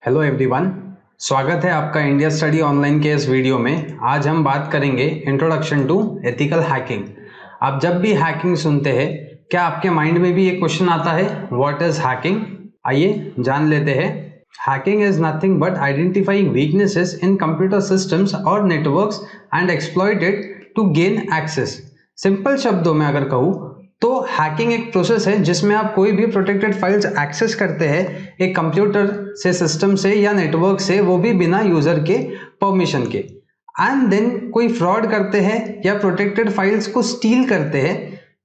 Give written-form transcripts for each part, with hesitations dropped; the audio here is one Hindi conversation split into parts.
हेलो एवरीवन, स्वागत है आपका इंडिया स्टडी ऑनलाइन के इस वीडियो में। आज हम बात करेंगे इंट्रोडक्शन टू एथिकल हैकिंग। आप जब भी हैकिंग सुनते हैं, क्या आपके माइंड में भी एक क्वेश्चन आता है, व्हाट इज हैकिंग? आइए जान लेते हैं। Hacking is nothing but identifying weaknesses in computer systems और networks and exploit it to gain access. Simple शब्दों में अगर कहूँ तो हैकिंग एक प्रोसेस है जिसमें आप कोई भी प्रोटेक्टेड फाइल्स एक्सेस करते हैं एक कंप्यूटर से, सिस्टम से या नेटवर्क से, वो भी बिना यूजर के परमिशन के, एंड देन कोई फ्रॉड करते हैं या प्रोटेक्टेड फाइल्स को स्टील करते हैं,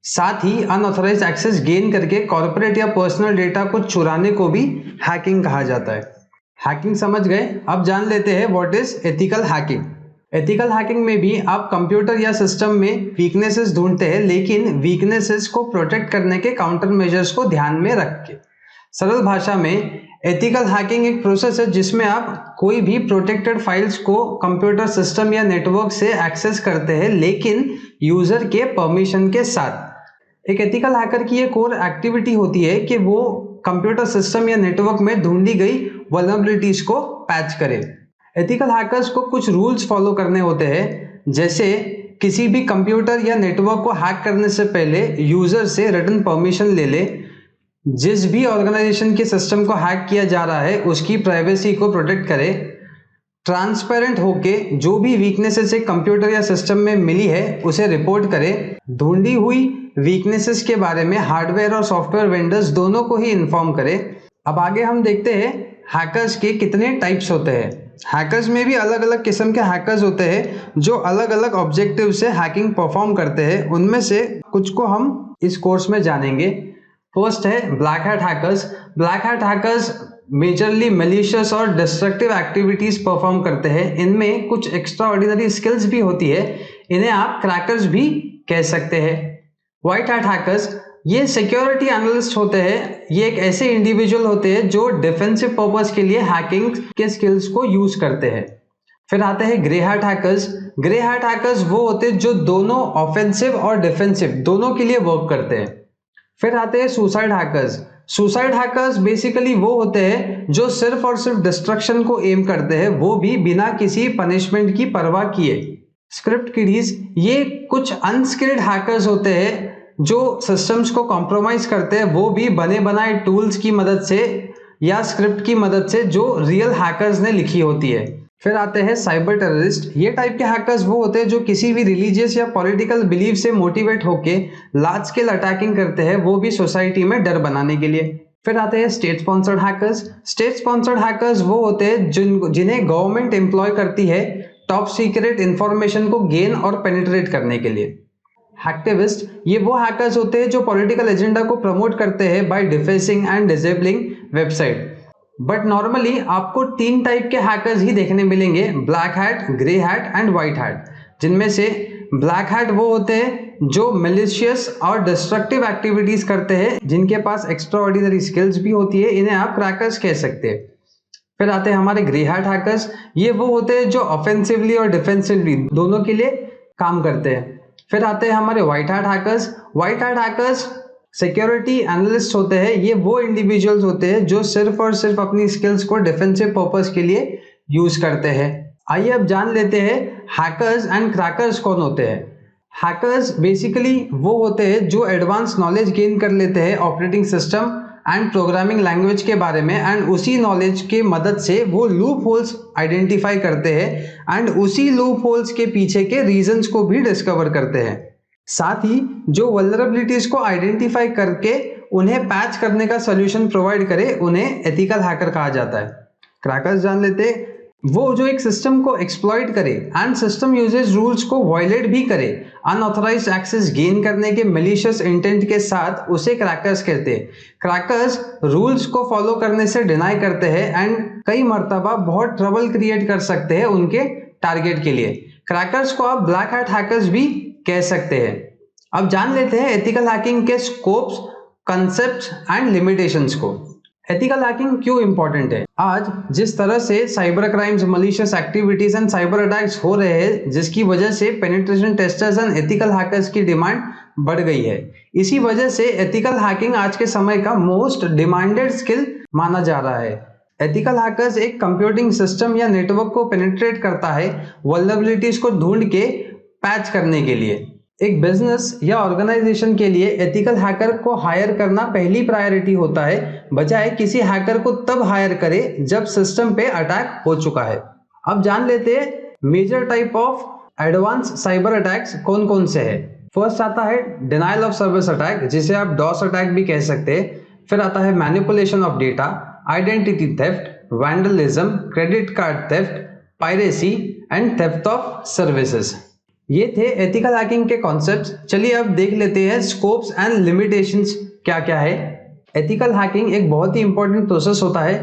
साथ ही अनऑथराइज्ड एक्सेस गेन करके कॉर्पोरेट या पर्सनल डेटा को चुराने को भी हैकिंग कहा जाता है। हैकिंग समझ गए? अब जान लेते हैं what is ethical hacking. Ethical hacking में भी आप कंप्यूटर या सिस्टम में वीकनेसेस ढूंढते हैं, लेकिन वीकनेसेस को प्रोटेक्ट करने के काउंटर मेजर्स को ध्यान में रख के। सरल भाषा में एथिकल हैकिंग एक प्रोसेस है जिसमें आप कोई भी प्रोटेक्टेड फाइल्स को कंप्यूटर सिस्टम या नेटवर्क से एक्सेस करते हैं, लेकिन यूजर के परमिशन के साथ। एक एथिकल हैकर की एक और एक्टिविटी होती है कि वो कंप्यूटर सिस्टम या नेटवर्क में ढूंढी गई वल्नरेबिलिटीज को पैच करे। एथिकल हैकर्स को कुछ रूल्स फॉलो करने होते हैं, जैसे किसी भी कंप्यूटर या नेटवर्क को हैक करने से पहले यूजर से रिटन परमिशन ले ले, जिस भी ऑर्गेनाइजेशन के सिस्टम को हैक किया जा रहा है उसकी प्राइवेसी को प्रोटेक्ट करे, ट्रांसपेरेंट होके जो भी वीकनेसेस एक कंप्यूटर या सिस्टम में मिली है उसे रिपोर्ट करे, ढूंढी हुई वीकनेसेस के बारे में हार्डवेयर और सॉफ्टवेयर वेंडर्स दोनों को ही इन्फॉर्म करे। अब आगे हम देखते हैं हैकर्स के कितने टाइप्स होते हैं। हैकर्स में भी अलग अलग किस्म के हैकर्स होते हैं जो अलग अलग ऑब्जेक्टिव से हैकिंग परफॉर्म करते हैं। उनमें से कुछ को हम इस कोर्स में जानेंगे। फर्स्ट है black hat hackers. Black hat hackers majorly malicious और डिस्ट्रक्टिव एक्टिविटीज परफॉर्म करते हैं। इनमें कुछ एक्स्ट्रा ऑर्डिनरी स्किल्स भी होती है, इन्हें आप क्रैकर्स भी कह सकते हैं। व्हाइट हैट हैकर्स, ये सिक्योरिटी एनालिस्ट होते हैं। ये एक ऐसे इंडिविजुअल होते हैं जो डिफेंसिव पर्पस के लिए हैकिंग के स्किल्स को यूज करते हैं। फिर आते हैं grey hat hackers. Grey hat hackers वो होते हैं जो दोनों ऑफेंसिव और डिफेंसिव दोनों के लिए वर्क करते हैं। फिर आते हैं suicide hackers. Suicide hackers basically वो होते हैं जो सिर्फ और सिर्फ डिस्ट्रक्शन को एम करते हैं, वो भी बिना किसी पनिशमेंट की परवाह किए। स्क्रिप्ट किडीज, ये कुछ अनस्किल्ड हैकर्स होते हैं जो सिस्टम्स को कॉम्प्रोमाइज करते हैं, वो भी बने बनाए टूल्स की मदद से या स्क्रिप्ट की मदद से जो रियल हैकर्स ने लिखी होती है। फिर आते हैं साइबर टेररिस्ट। ये टाइप के हैकर्स वो होते हैं जो किसी भी रिलीजियस या पॉलिटिकल बिलीफ से मोटिवेट होके लार्ज स्केल अटैकिंग करते हैं, वो भी सोसाइटी में डर बनाने के लिए। फिर आते हैं state sponsored hackers. State sponsored hackers वो होते हैं जिन्हें गवर्नमेंट एम्प्लॉय करती है टॉप सीक्रेट इंफॉर्मेशन को गेन और पेनिट्रेट करने के लिए। हैक्टिविस्ट, ये वो हैकर्स होते हैं जो पॉलिटिकल एजेंडा को प्रमोट करते हैं by defacing and disabling website. But normally आपको 3 टाइप के हैकर्स ही देखने मिलेंगे, black hat, grey hat and white hat. जिनमें से ब्लैक हैट वो होते हैं जो मैलिशियस और डिस्ट्रक्टिव एक्टिविटीज करते हैं, जिनके पास एक्स्ट्रा ऑर्डिनरी स्किल्स भी होती है, इन्हें आप क्रैकर्स कह सकते हैं। फिर आते हैं हमारे ग्रे हैट हैकर्स। ये वो होते हैं जो ऑफेंसिवली और डिफेंसिवली दोनों के लिए काम करते हैं। फिर आते हैं हमारे white hat hackers. White hat hackers security analyst होते हैं। ये वो इंडिविजुअल्स होते हैं जो सिर्फ और सिर्फ अपनी स्किल्स को डिफेंसिव पर्पस के लिए यूज करते हैं। आइए अब जान लेते हैं हैकर्स एंड क्रैकर्स कौन होते हैं। हैकर्स बेसिकली वो होते हैं जो एडवांस नॉलेज गेन कर लेते हैं operating system and programming language के बारे में, एंड उसी नॉलेज के मदद से वो लूप होल्स आइडेंटिफाई करते हैं एंड उसी लूप होल्स के पीछे के रीजंस को भी डिस्कवर करते हैं। साथ ही जो वल्नरेबिलिटीज को आइडेंटिफाई करके उन्हें पैच करने का सॉल्यूशन प्रोवाइड करे, उन्हें एथिकल हैकर कहा जाता है। क्रैकर्स जान लेते हैं, वो जो एक सिस्टम को एक्सप्लॉइट करे एंड सिस्टम यूजेज रूल्स को वायलेट भी करे अनऑथराइज्ड एक्सेस गेन करने के मैलिशियस इंटेंट के साथ, उसे क्रैकर्स कहते हैं। क्रैकर्स रूल्स को फॉलो करने से डिनाई करते हैं एंड कई मर्तबा बहुत ट्रबल क्रिएट कर सकते हैं उनके टारगेट के लिए। क्रैकर्स को आप ब्लैक हैट हैकर्स भी कह सकते हैं। अब जान लेते हैं एथिकल हैकिंग के स्कोप्स, कंसेप्ट्स एंड लिमिटेशंस को। एथिकल हैकिंग क्यों इंपॉर्टेंट है? आज जिस तरह से cyber crimes, malicious activities and cyber attacks हो रहे हैं, जिसकी वजह से penetration testers and ethical hackers की डिमांड बढ़ गई है, इसी वजह से एथिकल हैकिंग आज के समय का मोस्ट डिमांडेड स्किल माना जा रहा है। एथिकल हैकर्स एक कंप्यूटिंग सिस्टम या नेटवर्क को पेनिट्रेट करता है वल्नरेबिलिटीज को ढूंढ के पैच करने के लिए। एक बिजनेस या ऑर्गेनाइजेशन के लिए एथिकल हैकर को हायर करना पहली प्रायोरिटी होता है, बजाय किसी हैकर को तब हायर करे जब सिस्टम पे अटैक हो चुका है। अब जान लेते हैं major type of advance cyber attacks कौन कौन से है। फर्स्ट आता है डिनायल ऑफ सर्विस अटैक, जिसे आप डॉस अटैक भी कह सकते हैं। फिर आता है manipulation of data, identity theft, vandalism, credit card theft, piracy and theft of services. ये थे एथिकल हैकिंग के कॉन्सेप्ट्स। चलिए अब देख लेते हैं स्कोप्स एंड लिमिटेशंस क्या क्या है। एथिकल हैकिंग एक बहुत ही इंपॉर्टेंट प्रोसेस होता है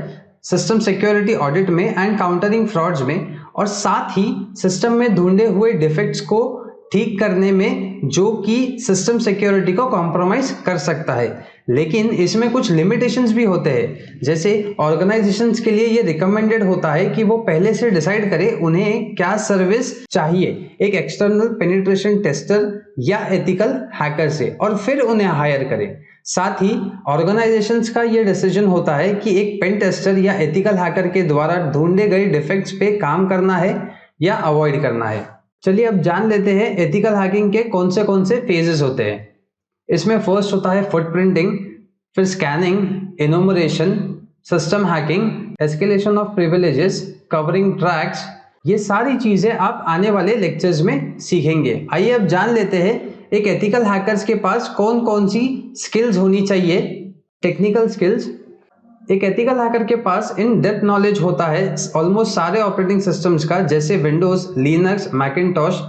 सिस्टम सिक्योरिटी ऑडिट में एंड काउंटरिंग फ्रॉड्स में, और साथ ही सिस्टम में ढूंढे हुए डिफेक्ट्स को ठीक करने में, जो कि सिस्टम सिक्योरिटी को कॉम्प्रोमाइज कर सकता है। लेकिन इसमें कुछ लिमिटेशंस भी होते हैं, जैसे ऑर्गेनाइजेशंस के लिए ये रिकमेंडेड होता है कि वो पहले से डिसाइड करे उन्हें क्या सर्विस चाहिए, एक एक्सटर्नल पेनिट्रेशन टेस्टर या एथिकल हैकर से, और फिर उन्हें हायर करे। साथ ही ऑर्गेनाइजेशंस का ये डिसीजन होता है कि एक पेन टेस्टर या एथिकल हैकर के द्वारा ढूंढे गए डिफेक्ट्स पे काम करना है या अवॉइड करना है। चलिए अब जान लेते हैं एथिकल हैकिंग के कौन से फेजेस होते हैं। इसमें फर्स्ट होता है फुटप्रिंटिंग, फिर scanning, enumeration, system hacking, escalation of privileges, covering tracks. ये सारी चीजें आप आने वाले लेक्चर्स में सीखेंगे। आइए अब जान लेते हैं एक एथिकल हैकर्स के पास कौन कौन सी स्किल्स होनी चाहिए। टेक्निकल स्किल्स, एक एथिकल हैकर के पास इन डेप्थ नॉलेज होता है ऑलमोस्ट सारे ऑपरेटिंग सिस्टम्स का, जैसे विंडोज, लिनक्स, मैकिन्टॉश।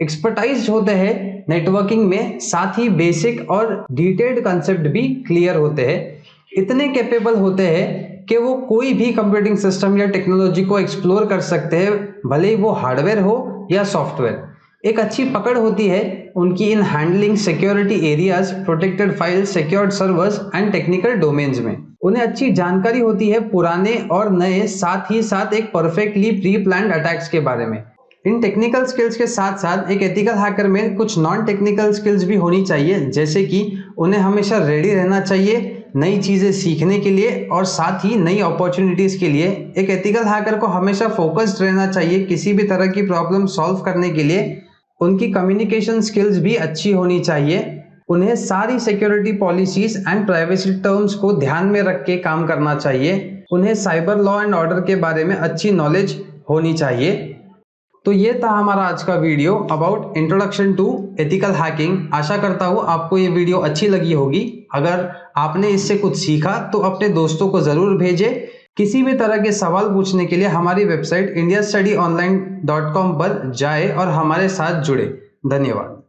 एक्सपर्टाइज होते हैं नेटवर्किंग में, साथ ही बेसिक और डिटेल्ड कंसेप्ट भी क्लियर होते हैं। इतने कैपेबल होते हैं कि वो कोई भी कंप्यूटिंग सिस्टम या टेक्नोलॉजी को एक्सप्लोर कर सकते हैं, भले ही वो हार्डवेयर हो या सॉफ्टवेयर। एक अच्छी पकड़ होती है उनकी in handling security areas, protected files, secured servers and technical domains में। उन्हें अच्छी जानकारी होती है पुराने और नए, साथ ही साथ एक परफेक्टली प्री प्लान्ड अटैक्स के बारे में। इन टेक्निकल स्किल्स के साथ साथ एक एथिकल हैकर में कुछ नॉन टेक्निकल स्किल्स भी होनी चाहिए, जैसे कि उन्हें हमेशा रेडी रहना चाहिए नई चीज़ें सीखने के लिए और साथ ही नई अपॉर्चुनिटीज़ के लिए। एक एथिकल हैकर को हमेशा फोकस्ड रहना चाहिए किसी भी तरह की प्रॉब्लम सॉल्व करने के लिए। उनकी कम्युनिकेशन स्किल्स भी अच्छी होनी चाहिए। उन्हें सारी security policies and privacy terms को ध्यान में रख के काम करना चाहिए। उन्हें साइबर लॉ एंड ऑर्डर के बारे में अच्छी नॉलेज होनी चाहिए। तो ये था हमारा आज का video about introduction to ethical hacking. आशा करता हूँ आपको ये वीडियो अच्छी लगी होगी। अगर आपने इससे कुछ सीखा तो अपने दोस्तों को ज़रूर भेजें। किसी भी तरह के सवाल पूछने के लिए हमारी वेबसाइट indiastudyonline.com पर जाएं और हमारे साथ जुड़े। धन्यवाद।